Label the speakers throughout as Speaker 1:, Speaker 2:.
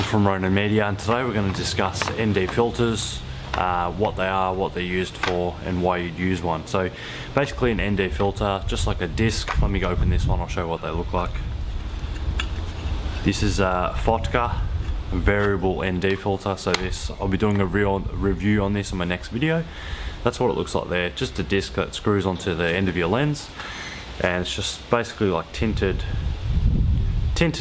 Speaker 1: Michael from Ronin Media, and today we're going to discuss ND filters, what they are, what they're used for, and why you'd use one. So basically an ND filter, just like a disc. Let me go open this one, I'll show you what they look like. This is a Fotka variable ND filter. So this, I'll be doing a real review on this in my next video. That's what it looks like there, just a disc that screws onto the end of your lens, and it's just basically like tinted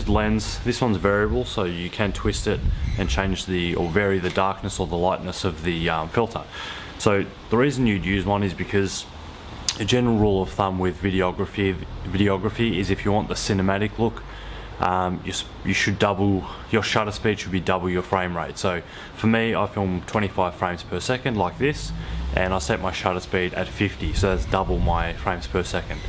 Speaker 1: lens. This one's variable, so you can twist it and change or vary the darkness or the lightness of the filter. So the reason you'd use one is because a general rule of thumb with videography is if you want the cinematic look, you should double your shutter speed, should be double your frame rate. So for me, I film 25 frames per second like this, and I set my shutter speed at 50, so that's double my frames per second.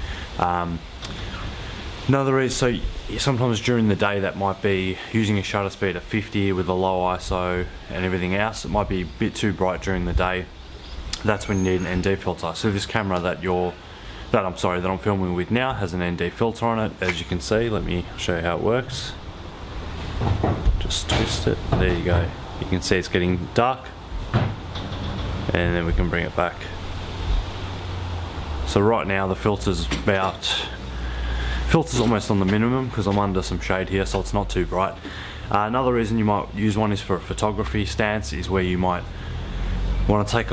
Speaker 1: Another reason, so sometimes during the day that might be using a shutter speed of 50 with a low ISO and everything else, it might be a bit too bright during the day. That's when you need an ND filter. So this camera that I'm filming with now has an ND filter on it, as you can see. Let me show you how it works. Just twist it, there you go. You can see it's getting dark, and then we can bring it back. So right now the filter's almost on the minimum because I'm under some shade here, so it's not too bright. Another reason you might use one is for a photography stance, is where you might want to take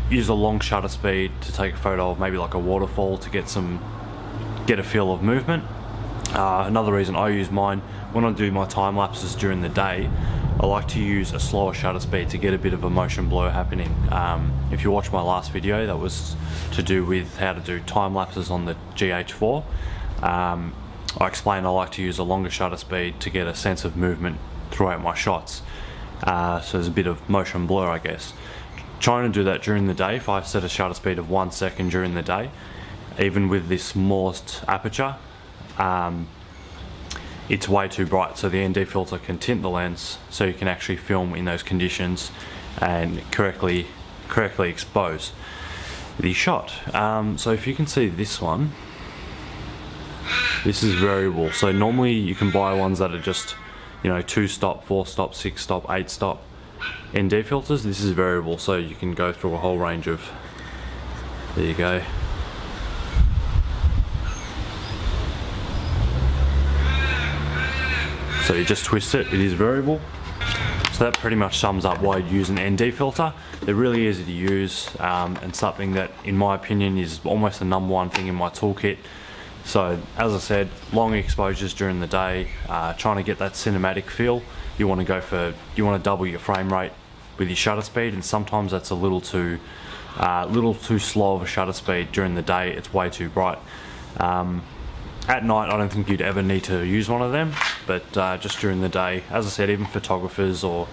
Speaker 1: use a long shutter speed to take a photo of maybe like a waterfall to get a feel of movement. Another reason I use mine, when I do my time lapses during the day, I like to use a slower shutter speed to get a bit of a motion blur happening. If you watch my last video, that was to do with how to do time lapses on the GH4. I explained I like to use a longer shutter speed to get a sense of movement throughout my shots. So there's a bit of motion blur, I guess. Trying to do that during the day, if I set a shutter speed of 1 second during the day, even with this smallest aperture, it's way too bright, so the ND filter can tint the lens so you can actually film in those conditions and correctly expose the shot. So if you can see this one, this is variable. So normally you can buy ones that are just 2 stop, 4 stop, 6 stop, 8 stop ND filters. This is variable, so you can go through a whole range of, there you go. So you just twist it, it is variable. So that pretty much sums up why you'd use an ND filter. They're really easy to use, and something that, in my opinion, is almost the #1 thing in my toolkit. So as I said, long exposures during the day, trying to get that cinematic feel, you want to double your frame rate with your shutter speed, and sometimes that's a little too slow of a shutter speed during the day. It's way too bright. At night, I don't think you'd ever need to use one of them, but just during the day, as I said, even photographers or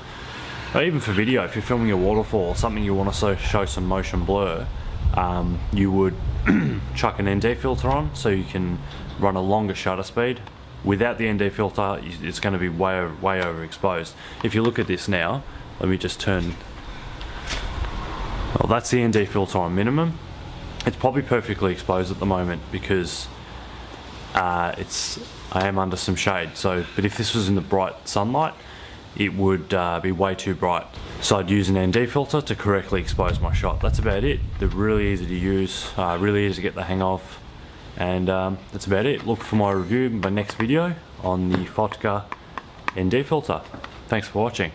Speaker 1: even for video, if you're filming a waterfall or something you want to show some motion blur, you would chuck an ND filter on so you can run a longer shutter speed. Without the ND filter, it's going to be way overexposed. If you look at this now, let me just turn. Well, that's the ND filter on minimum. It's probably perfectly exposed at the moment because I am under some shade. So, but if this was in the bright sunlight, it would be way too bright. So I'd use an ND filter to correctly expose my shot. That's about it. They're really easy to use, really easy to get the hang of, and that's about it. Look for my review in my next video on the Fotka ND filter. Thanks for watching.